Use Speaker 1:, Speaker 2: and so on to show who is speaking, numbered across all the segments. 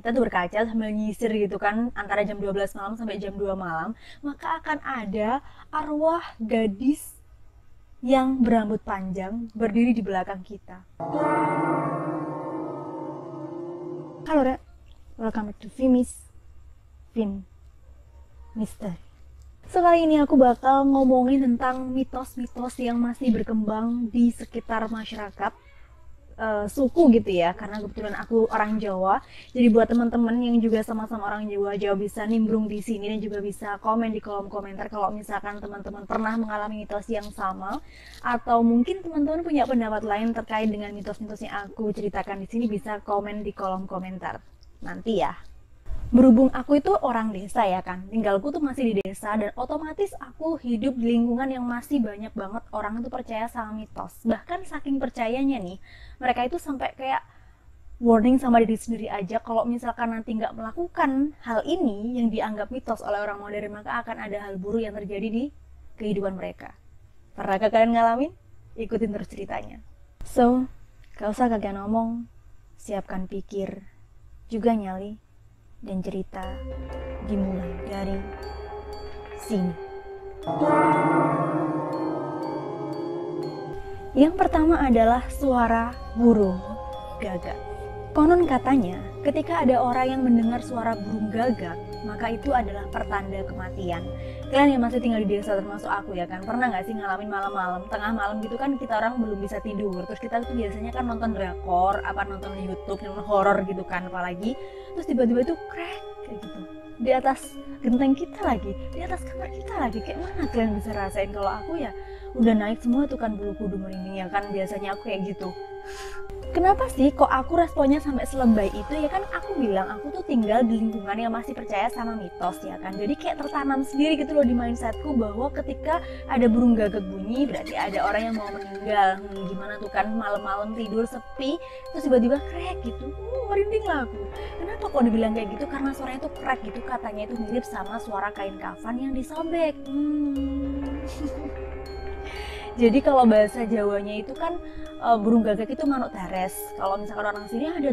Speaker 1: kita tuh berkaca sambil nyisir gitu kan antara jam 12 malam sampai jam 2 malam, maka akan ada arwah gadis yang berambut panjang berdiri di belakang kita. Halo Rek, welcome to Vimis Vin Mister. So kali ini aku bakal ngomongin tentang mitos-mitos yang masih berkembang di sekitar masyarakat suku gitu ya, karena kebetulan aku orang Jawa. Jadi buat teman-teman yang juga sama-sama orang Jawa bisa nimbrung di sini dan juga bisa komen di kolom komentar kalau misalkan teman-teman pernah mengalami mitos yang sama, atau mungkin teman-teman punya pendapat lain terkait dengan mitos-mitos yang aku ceritakan di sini, bisa komen di kolom komentar nanti ya. Berhubung aku itu orang desa ya kan, tinggalku tuh masih di desa, dan otomatis aku hidup di lingkungan yang masih banyak banget orang itu percaya sama mitos. Bahkan saking percayanya nih, mereka itu sampai kayak warning sama diri sendiri aja kalau misalkan nanti nggak melakukan hal ini yang dianggap mitos oleh orang modern, maka akan ada hal buruk yang terjadi di kehidupan mereka. Pernahkah kalian ngalamin? Ikutin terus ceritanya. So, gak usah kalian ngomong, siapkan pikir, juga nyali, dan cerita dimulai dari sini. Yang pertama adalah suara burung gagak. Konon katanya, ketika ada orang yang mendengar suara burung gagak, maka itu adalah pertanda kematian. Kalian yang masih tinggal di desa termasuk aku ya kan, pernah nggak sih ngalamin malam-malam, tengah malam gitu kan, kita orang belum bisa tidur, terus kita tuh biasanya kan nonton drakor, nonton YouTube, nonton horor gitu kan, apalagi terus tiba-tiba itu krek kayak gitu di atas genteng kita lagi, di atas kamar kita lagi. Kayak mana kalian bisa rasain? Kalau aku ya udah naik semua tuh kan bulu kuduk merinding ya kan, biasanya aku kayak gitu. Kenapa sih kok aku responnya sampai selebay itu ya kan? Aku bilang aku tuh tinggal di lingkungan yang masih percaya sama mitos ya kan, jadi kayak tertanam sendiri gitu loh di mindsetku bahwa ketika ada burung gagak bunyi berarti ada orang yang mau meninggal. Gimana tuh kan, malam-malam tidur sepi terus tiba-tiba krek gitu, merinding lah aku. Kenapa kok dibilang kayak gitu? Karena suaranya tuh krek gitu, katanya itu mirip sama suara kain kafan yang disobek. Jadi kalau bahasa Jawanya itu kan burung gagak itu manuk dares. Kalau misalkan orang sini ada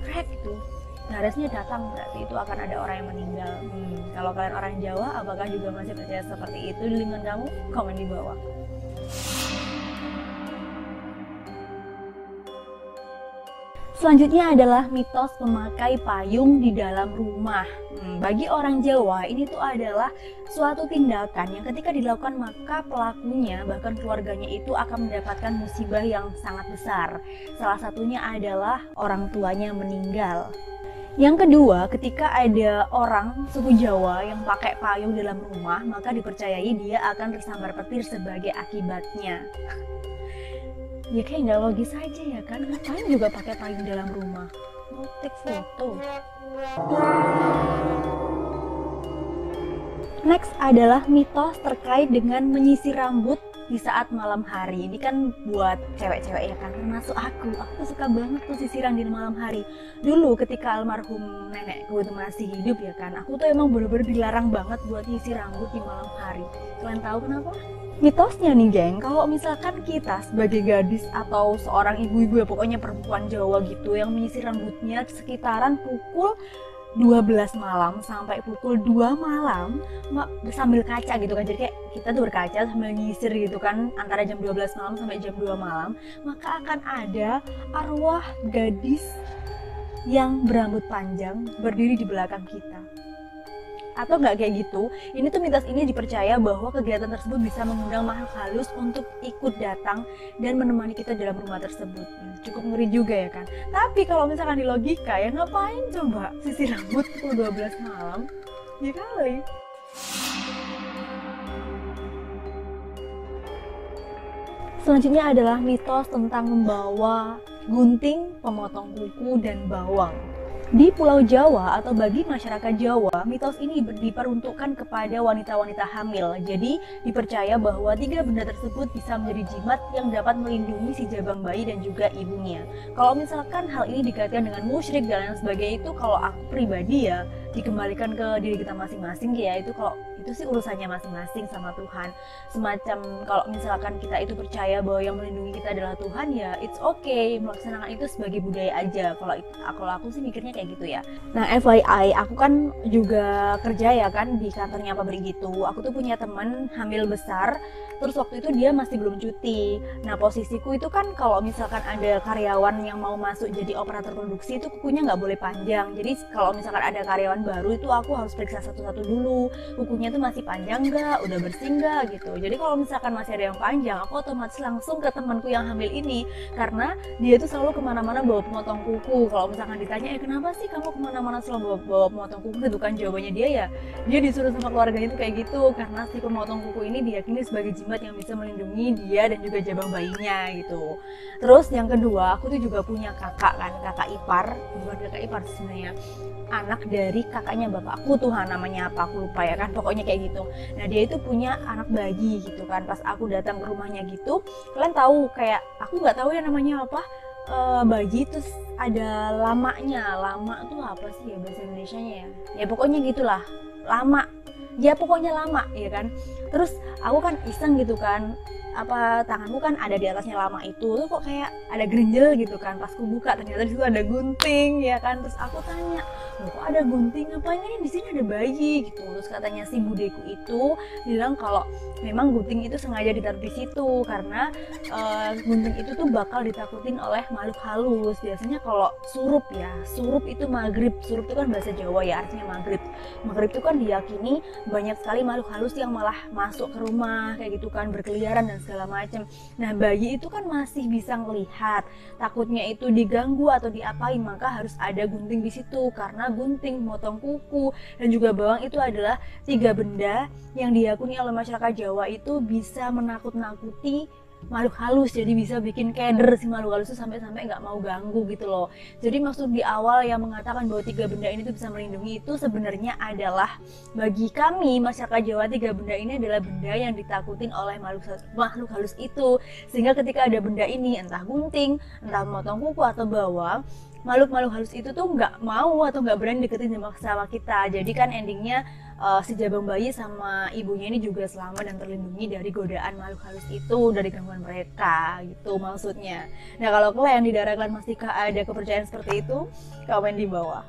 Speaker 1: krek gitu, daresnya datang, berarti itu akan ada orang yang meninggal. Kalau kalian orang Jawa, apakah juga masih percaya seperti itu di lingkungan kamu? Komen di bawah. Selanjutnya adalah mitos memakai payung di dalam rumah. Bagi orang Jawa, ini tuh adalah suatu tindakan yang ketika dilakukan maka pelakunya, bahkan keluarganya itu akan mendapatkan musibah yang sangat besar. Salah satunya adalah orang tuanya meninggal. Yang kedua, ketika ada orang suku Jawa yang pakai payung dalam rumah, maka dipercayai dia akan tersambar petir sebagai akibatnya. Ya kayak nggak logis aja ya kan, ngapain juga pakai payung dalam rumah? Mau take foto. Next adalah mitos terkait dengan menyisir rambut di saat malam hari. Ini kan buat cewek-cewek ya kan, termasuk aku tuh suka banget tuh sisiran di malam hari. Dulu ketika almarhum nenekku itu masih hidup ya kan, aku tuh emang bener-bener dilarang banget buat nyisir rambut di malam hari. Kalian tahu kenapa? Mitosnya nih geng, kalau misalkan kita sebagai gadis atau seorang ibu-ibu ya, pokoknya perempuan Jawa gitu, yang menyisir rambutnya sekitaran pukul 12 malam sampai pukul 2 malam sambil kaca gitu kan, jadi kayak kita tuh berkaca sambil nyisir gitu kan antara jam 12 malam sampai jam 2 malam, maka akan ada arwah gadis yang berambut panjang berdiri di belakang kita. Atau nggak kayak gitu, ini tuh mitos ini dipercaya bahwa kegiatan tersebut bisa mengundang makhluk halus untuk ikut datang dan menemani kita dalam rumah tersebut. Cukup ngeri juga ya kan. Tapi kalau misalkan di logika, ya ngapain coba sisir rambut pukul 12 malam? Ya kali. Selanjutnya adalah mitos tentang membawa gunting, pemotong kuku, dan bawang. Di Pulau Jawa atau bagi masyarakat Jawa, mitos ini diperuntukkan kepada wanita-wanita hamil. Jadi dipercaya bahwa 3 benda tersebut bisa menjadi jimat yang dapat melindungi si jabang bayi dan juga ibunya. Kalau misalkan hal ini dikaitkan dengan musyrik dan lain sebagainya, itu kalau aku pribadi ya dikembalikan ke diri kita masing-masing ya, itu kalau itu sih urusannya masing-masing sama Tuhan. Semacam kalau misalkan kita itu percaya bahwa yang melindungi kita adalah Tuhan, ya it's okay melaksanakan itu sebagai budaya aja. Kalau aku sih mikirnya kayak gitu ya. Nah FYI, aku kan juga kerja ya kan di kantornya pabrik gitu. Aku tuh punya teman hamil besar, terus waktu itu dia masih belum cuti. Nah posisiku itu kan kalau misalkan ada karyawan yang mau masuk jadi operator produksi itu kukunya nggak boleh panjang. Jadi kalau misalkan ada karyawan baru itu aku harus periksa satu-satu dulu, kukunya itu masih panjang nggak, udah bersih nggak gitu. Jadi kalau misalkan masih ada yang panjang, aku otomatis langsung ke temanku yang hamil ini, karena dia itu selalu kemana-mana bawa pemotong kuku. Kalau misalkan ditanya, kenapa sih kamu kemana-mana selalu bawa pemotong kuku, itu kan jawabannya dia disuruh sama keluarganya itu kayak gitu, karena si pemotong kuku ini diyakini sebagai jimat yang bisa melindungi dia dan juga jabang bayinya gitu. Terus yang kedua, aku tuh juga punya kakak kan, kakak ipar, bukan kakak ipar sebenarnya, anak dari kakaknya bapakku tuh, namanya apa aku lupa ya kan, pokoknya kayak gitu. Nah dia itu punya anak bayi gitu kan. Pas aku datang ke rumahnya gitu, kalian tahu kayak aku nggak tahu ya namanya apa, bayi terus ada lamanya. Lama tuh apa sih ya bahasa Indonesianya ya pokoknya gitulah, lama ya, pokoknya lama ya kan. Terus aku kan iseng gitu kan, apa tanganku kan ada di atasnya lama itu, tuh kok kayak ada gerinjel gitu kan. Pas ku buka ternyata di situ ada gunting ya kan. Terus aku tanya, kok ada gunting, ngapain ini di sini ada bayi gitu. Terus katanya si budeku itu bilang kalau memang gunting itu sengaja ditaruh di situ karena gunting itu tuh bakal ditakutin oleh makhluk halus. Biasanya kalau surup ya, surup itu maghrib, surup itu kan bahasa Jawa ya, artinya maghrib. Maghrib itu kan diyakini banyak sekali makhluk halus yang malah masuk ke rumah kayak gitu kan, berkeliaran dan segala macam. Nah bayi itu kan masih bisa ngelihat, takutnya itu diganggu atau diapain, maka harus ada gunting di situ. Karena gunting, motong kuku, dan juga bawang itu adalah 3 benda yang diyakini oleh masyarakat Jawa itu bisa menakut-nakuti makhluk halus. Jadi bisa bikin keder si makhluk halus itu sampai-sampai nggak mau ganggu gitu loh. Jadi maksud di awal yang mengatakan bahwa 3 benda ini tuh bisa melindungi itu sebenarnya adalah bagi kami masyarakat Jawa, 3 benda ini adalah benda yang ditakutin oleh makhluk halus itu. Sehingga ketika ada benda ini, entah gunting, entah memotong kuku atau bawang, makhluk halus itu tuh nggak mau atau nggak berani deketin sama kita. Jadi kan endingnya si jabang bayi sama ibunya ini juga selamat dan terlindungi dari godaan makhluk halus itu, dari gangguan mereka gitu maksudnya. Nah kalau kalian di daerah kalian masihkah ada kepercayaan seperti itu? Komen di bawah.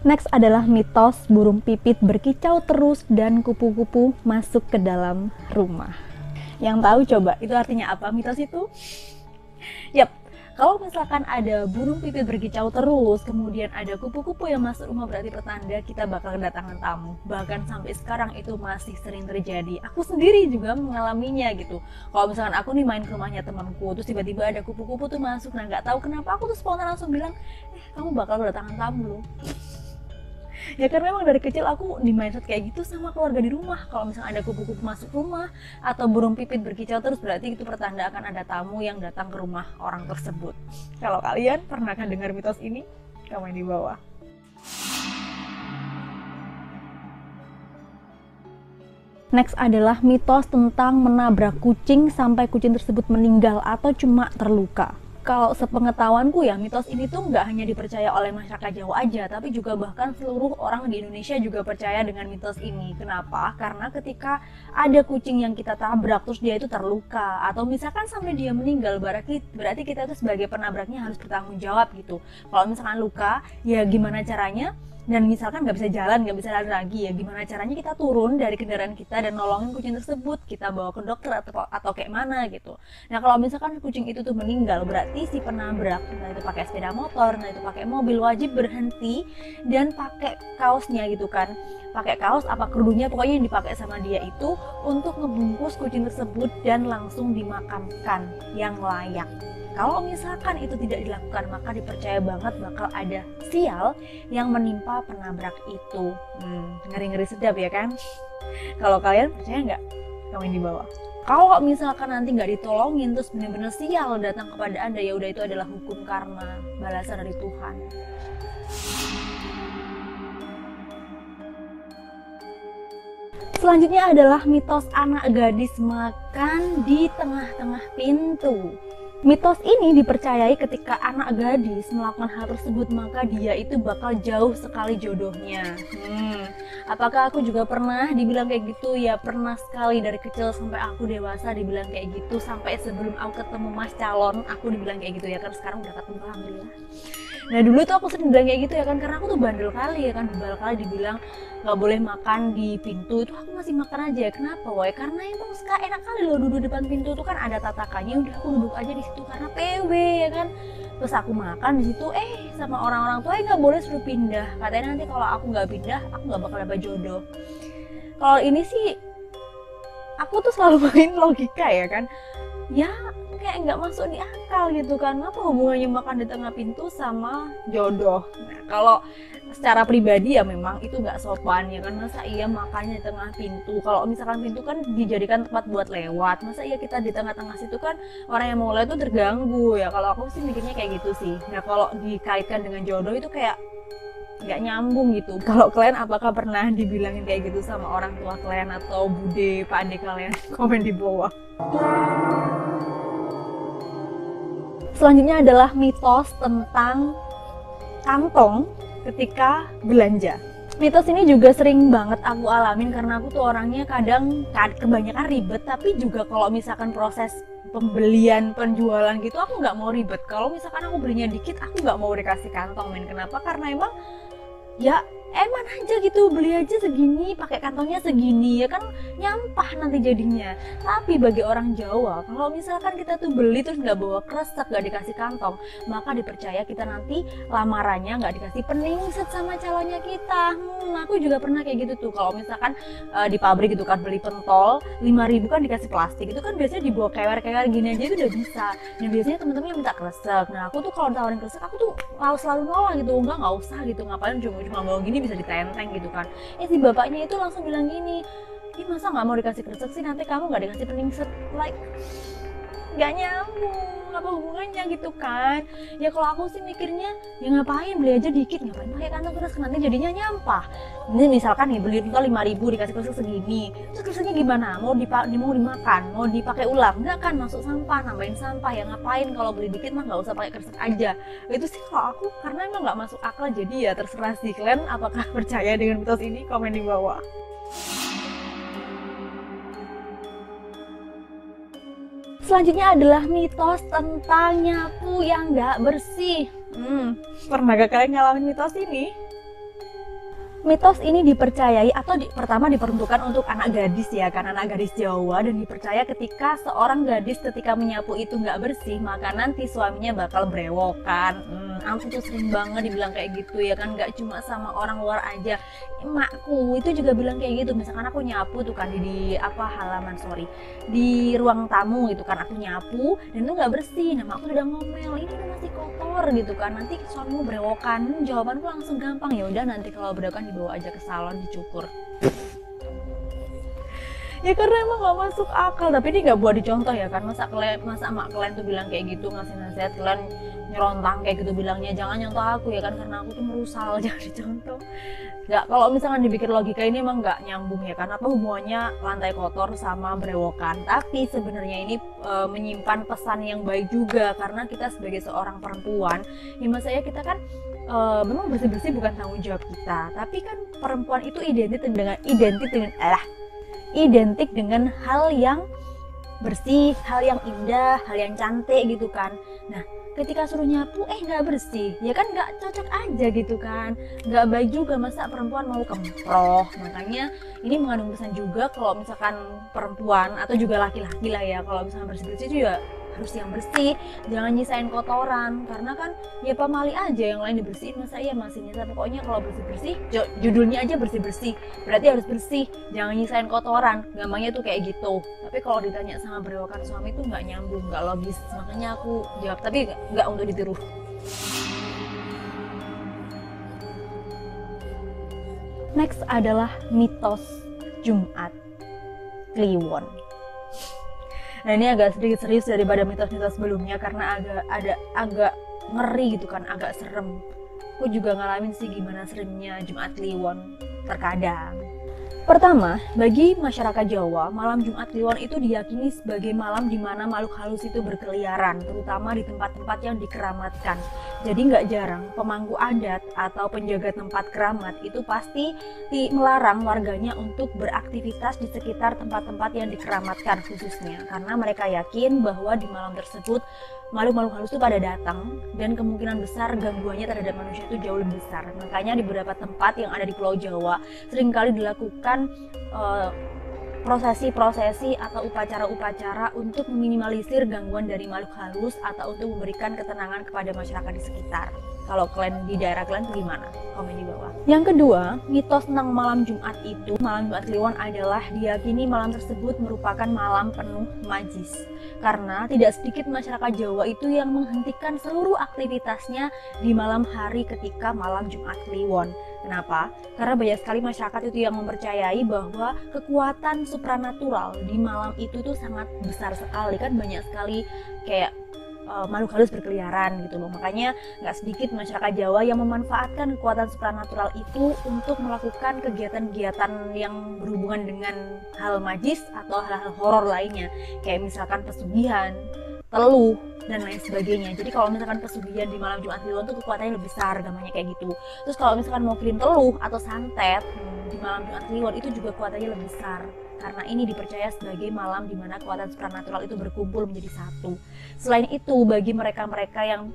Speaker 1: Next adalah mitos burung pipit berkicau terus dan kupu-kupu masuk ke dalam rumah. Yang tahu coba itu artinya apa mitos itu? Yap, kalau misalkan ada burung pipit berkicau terus, kemudian ada kupu-kupu yang masuk rumah, berarti pertanda kita bakal kedatangan tamu. Bahkan sampai sekarang itu masih sering terjadi. Aku sendiri juga mengalaminya gitu. Kalau misalkan aku nih main ke rumahnya temanku, terus tiba-tiba ada kupu-kupu tuh masuk, nah nggak tahu kenapa aku tuh spontan langsung bilang, kamu bakal kedatangan tamu loh. Ya karena memang dari kecil aku di mindset kayak gitu sama keluarga di rumah. Kalau misalnya ada kupu-kupu masuk rumah atau burung pipit berkicau terus, berarti itu pertanda akan ada tamu yang datang ke rumah orang tersebut. Kalau kalian pernahkah dengar mitos ini? Komen di bawah. Next adalah mitos tentang menabrak kucing sampai kucing tersebut meninggal atau cuma terluka. Kalau sepengetahuanku ya, mitos ini tuh nggak hanya dipercaya oleh masyarakat Jawa aja, tapi juga bahkan seluruh orang di Indonesia juga percaya dengan mitos ini. Kenapa? Karena ketika ada kucing yang kita tabrak terus dia itu terluka atau misalkan sampai dia meninggal, berarti kita tuh sebagai penabraknya harus bertanggung jawab gitu. Kalau misalkan luka, ya gimana caranya? Dan misalkan nggak bisa jalan, nggak bisa lari lagi, ya gimana caranya kita turun dari kendaraan kita dan nolongin kucing tersebut, kita bawa ke dokter atau kayak mana gitu. Nah kalau misalkan kucing itu tuh meninggal, berarti si penabrak, entah itu pakai sepeda motor, entah itu pakai mobil, wajib berhenti dan pakai kaosnya gitu kan, pakai kaos apa kerudungnya, pokoknya yang dipakai sama dia itu untuk ngebungkus kucing tersebut dan langsung dimakamkan yang layak. Kalau misalkan itu tidak dilakukan, maka dipercaya banget bakal ada sial yang menimpa penabrak itu. Ngeri-ngeri sedap ya kan? Kalau kalian percaya nggak? Komen di bawah. Kalau misalkan nanti nggak ditolongin terus benar-benar sial datang kepada Anda, ya udah itu adalah hukum karma, balasan dari Tuhan. Selanjutnya adalah mitos anak gadis makan di tengah-tengah pintu. Mitos ini dipercayai ketika anak gadis melakukan hal tersebut maka dia itu bakal jauh sekali jodohnya. Apakah aku juga pernah dibilang kayak gitu? Ya pernah sekali, dari kecil sampai aku dewasa dibilang kayak gitu, sampai sebelum aku ketemu mas calon aku dibilang kayak gitu ya kan. Sekarang udah ketemu, alhamdulillah. Nah dulu tuh aku sering bilang kayak gitu ya kan, karena aku tuh bandel kali ya kan, bebal kali dibilang nggak boleh makan di pintu, itu aku masih makan aja. Kenapa woy? Karena emang suka enak kali loh duduk depan pintu tuh kan ada tatakannya, udah aku duduk aja di situ karena PW ya kan. Terus aku makan di situ, sama orang-orang tua nggak boleh suruh pindah, katanya nanti kalau aku nggak pindah aku nggak bakal dapat jodoh. Kalau ini sih aku tuh selalu main logika ya kan, ya kayak nggak masuk di akal gitu kan, apa hubungannya makan di tengah pintu sama jodoh. Nah kalau secara pribadi ya memang itu nggak sopan ya kan, masa iya makannya di tengah pintu. Kalau misalkan pintu kan dijadikan tempat buat lewat, masa iya kita di tengah-tengah situ kan orang yang mau lewat itu terganggu ya. Kalau aku sih mikirnya kayak gitu sih. Nah kalau dikaitkan dengan jodoh itu kayak nggak nyambung gitu. Kalau kalian apakah pernah dibilangin kayak gitu sama orang tua kalian atau bude pak ade kalian? Komen di bawah. Selanjutnya adalah mitos tentang kantong ketika belanja. Mitos ini juga sering banget aku alamin karena aku tuh orangnya kadang kebanyakan ribet, tapi juga kalau misalkan proses pembelian penjualan gitu aku nggak mau ribet. Kalau misalkan aku belinya dikit aku nggak mau dikasih kantong, men. Kenapa? Karena emang ya eman aja gitu, beli aja segini pakai kantongnya segini ya kan, nyampah nanti jadinya. Tapi bagi orang Jawa kalau misalkan kita tuh beli terus nggak bawa kresek, nggak dikasih kantong, maka dipercaya kita nanti lamarannya nggak dikasih peningset sama calonnya kita. Aku juga pernah kayak gitu tuh. Kalau misalkan di pabrik gitu kan beli pentol 5.000 kan dikasih plastik, itu kan biasanya dibawa kewer-kewer gini aja itu udah bisa. Dan biasanya temen-temen minta kresek. Nah aku tuh kalau tawarin kresek aku tuh selalu nolak gitu, nggak usah gitu, ngapain cuma bawa gini bisa ditenteng gitu kan. Si bapaknya itu langsung bilang gini, ih masa nggak mau dikasih kresek sih, nanti kamu nggak dikasih peningset. Like nggak nyambung, apa hubungannya gitu kan. Ya kalau aku sih mikirnya ya ngapain beli aja dikit, ngapain pakai kantong kresek, nanti jadinya nyampah. Ini misalkan nih beli total 5.000 dikasih kresek segini, terus kreseknya gimana, mau dimakan, mau dipakai ulang, nggak kan, masuk sampah, nambahin sampah. Ya ngapain, kalau beli dikit mah nggak usah pakai kresek aja. Itu sih kalau aku, karena emang nggak masuk akal. Jadi ya terserah sih kalian apakah percaya dengan mitos ini, komen di bawah. Selanjutnya adalah mitos tentang nyapu yang nggak bersih. Pernah gak kalian ngalamin mitos ini? Mitos ini dipercayai atau pertama diperuntukkan untuk anak gadis ya kan, anak gadis Jawa, dan dipercaya ketika seorang gadis ketika menyapu itu nggak bersih maka nanti suaminya bakal brewokan. Aku tuh sering banget dibilang kayak gitu ya kan, nggak cuma sama orang luar aja, emakku itu juga bilang kayak gitu. Misalkan aku nyapu tuh kan di ruang tamu gitu kan, aku nyapu dan itu nggak bersih, nah aku udah ngomel ini tuh masih kotor gitu kan, nanti suamimu brewokan. Jawabanku langsung gampang, ya udah nanti kalau brewokan dibawa aja ke salon dicukur. Ya karena emang gak masuk akal, tapi ini gak buat dicontoh ya kan. Masa emak kalian tuh bilang kayak gitu, ngasih nasihat, kalian nyerontang kayak gitu bilangnya jangan nyontoh aku ya kan, karena aku tuh merusal, jangan dicontoh. Gak, kalau misalkan dipikir logika ini emang gak nyambung ya kan, apa hubungannya lantai kotor sama brewokan. Tapi sebenarnya ini menyimpan pesan yang baik juga, karena kita sebagai seorang perempuan ya mas saya, kita kan memang bersih-bersih bukan tanggung jawab kita, tapi kan perempuan itu identik dengan hal yang bersih, hal yang indah, hal yang cantik gitu kan. Nah ketika suruh nyapu nggak bersih ya kan, nggak cocok aja gitu kan, nggak baik juga, masa perempuan mau kemproh. Makanya ini mengandung pesan juga kalau misalkan perempuan atau juga laki-laki lah ya, kalau misalkan bersih-bersih itu ya harus yang bersih, jangan nyisain kotoran, karena kan ya pamali aja yang lain dibersihin, masa iya masih nyisa. Pokoknya kalau bersih-bersih, judulnya aja bersih-bersih, berarti harus bersih, jangan nyisain kotoran, gampangnya tuh kayak gitu. Tapi kalau ditanya sama brewokan suami tuh nggak nyambung, nggak logis, makanya aku jawab, tapi nggak untuk ditiru. Next adalah mitos Jumat Kliwon. Nah ini agak sedikit serius daripada mitos-mitos sebelumnya, karena agak ngeri gitu kan, agak serem. Aku juga ngalamin sih gimana seremnya Jumat Kliwon terkadang. Pertama, bagi masyarakat Jawa, malam Jumat Kliwon itu diyakini sebagai malam di mana makhluk halus itu berkeliaran, terutama di tempat-tempat yang dikeramatkan. Jadi nggak jarang pemangku adat atau penjaga tempat keramat itu pasti melarang warganya untuk beraktivitas di sekitar tempat-tempat yang dikeramatkan khususnya, karena mereka yakin bahwa di malam tersebut makhluk-makhluk halus itu pada datang dan kemungkinan besar gangguannya terhadap manusia itu jauh lebih besar. Makanya di beberapa tempat yang ada di Pulau Jawa seringkali dilakukan prosesi-prosesi atau upacara-upacara untuk meminimalisir gangguan dari makhluk halus atau untuk memberikan ketenangan kepada masyarakat di sekitar. Kalau kalian di daerah kalian gimana? Komen di bawah. Yang kedua, mitos tentang malam Jumat itu, malam Jumat Kliwon adalah diyakini malam tersebut merupakan malam penuh majis. Karena tidak sedikit masyarakat Jawa itu yang menghentikan seluruh aktivitasnya di malam hari ketika malam Jumat Kliwon. Kenapa? Karena banyak sekali masyarakat itu yang mempercayai bahwa kekuatan supranatural di malam itu tuh sangat besar sekali, kan banyak sekali kayak makhluk halus berkeliaran gitu loh. Makanya nggak sedikit masyarakat Jawa yang memanfaatkan kekuatan supranatural itu untuk melakukan kegiatan-kegiatan yang berhubungan dengan hal majis atau hal-hal horor lainnya, kayak misalkan pesugihan, teluh, dan lain sebagainya. Jadi kalau misalkan pesugihan di malam Jumat Kliwon tuh kekuatannya lebih besar, gambarnya kayak gitu. Terus kalau misalkan mau kirim teluh atau santet di malam Jumat Kliwon itu juga kekuatannya lebih besar, karena ini dipercaya sebagai malam di mana kekuatan supranatural itu berkumpul menjadi satu. Selain itu, bagi mereka-mereka yang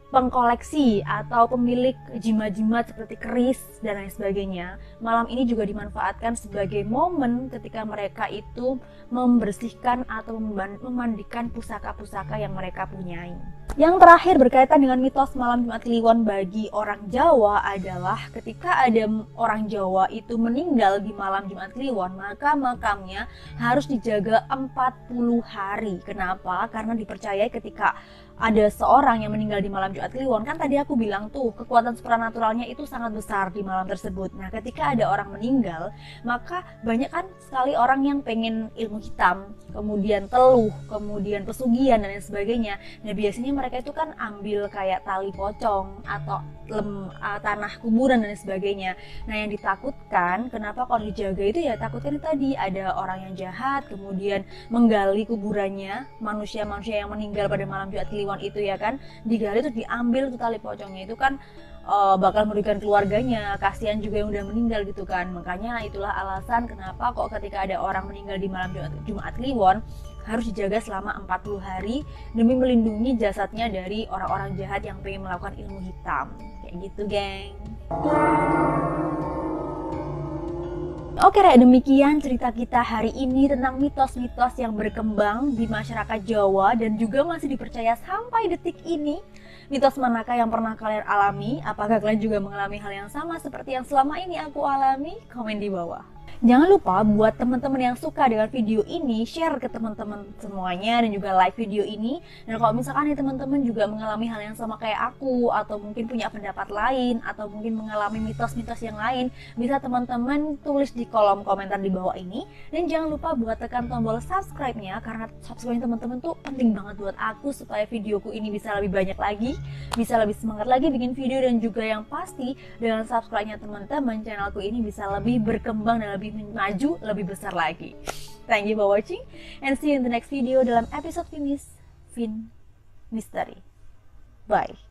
Speaker 1: pengkoleksi atau pemilik jimat-jimat seperti keris dan lain sebagainya, malam ini juga dimanfaatkan sebagai momen ketika mereka itu membersihkan atau memandikan pusaka-pusaka yang mereka punyai. Yang terakhir berkaitan dengan mitos malam Jumat Kliwon bagi orang Jawa adalah ketika ada orang Jawa itu meninggal di malam Jumat Kliwon, maka makamnya harus dijaga 40 hari. Kenapa? Karena dipercaya ketika ada seorang yang meninggal di malam Jumat Kliwon, kan tadi aku bilang tuh kekuatan supranaturalnya itu sangat besar di malam tersebut. Nah, ketika ada orang meninggal, maka banyak kan sekali orang yang pengen ilmu hitam, kemudian teluh, kemudian pesugihan dan lain sebagainya. Nah, biasanya mereka itu kan ambil kayak tali pocong atau tanah kuburan dan lain sebagainya. Nah, yang ditakutkan kenapa kalau dijaga itu ya takutkan tadi ada orang yang jahat kemudian menggali kuburannya manusia-manusia yang meninggal pada malam Jumat Kliwon itu ya kan, digali tuh diambil tuh tali pocongnya itu kan bakal merugikan keluarganya, kasihan juga yang udah meninggal gitu kan. Makanya itulah alasan kenapa kok ketika ada orang meninggal di malam Jumat Kliwon harus dijaga selama 40 hari demi melindungi jasadnya dari orang-orang jahat yang pengen melakukan ilmu hitam. Kayak gitu, geng. Oke, demikian cerita kita hari ini tentang mitos-mitos yang berkembang di masyarakat Jawa dan juga masih dipercaya sampai detik ini. Mitos manakah yang pernah kalian alami? Apakah kalian juga mengalami hal yang sama seperti yang selama ini aku alami? Komen di bawah. Jangan lupa buat teman-teman yang suka dengan video ini, share ke teman-teman semuanya dan juga like video ini. Dan kalau misalkan teman-teman juga mengalami hal yang sama kayak aku, atau mungkin punya pendapat lain, atau mungkin mengalami mitos-mitos yang lain, bisa teman-teman tulis di kolom komentar di bawah ini. Dan jangan lupa buat tekan tombol subscribe-nya, karena subscribe teman-teman tuh penting banget buat aku supaya videoku ini bisa lebih banyak lagi, bisa lebih semangat lagi bikin video, dan juga yang pasti dengan subscribe-nya teman-teman, channelku ini bisa lebih berkembang dan lebih maju, lebih besar lagi. Thank you for watching and see you in the next video dalam episode Fin Mystery. Bye.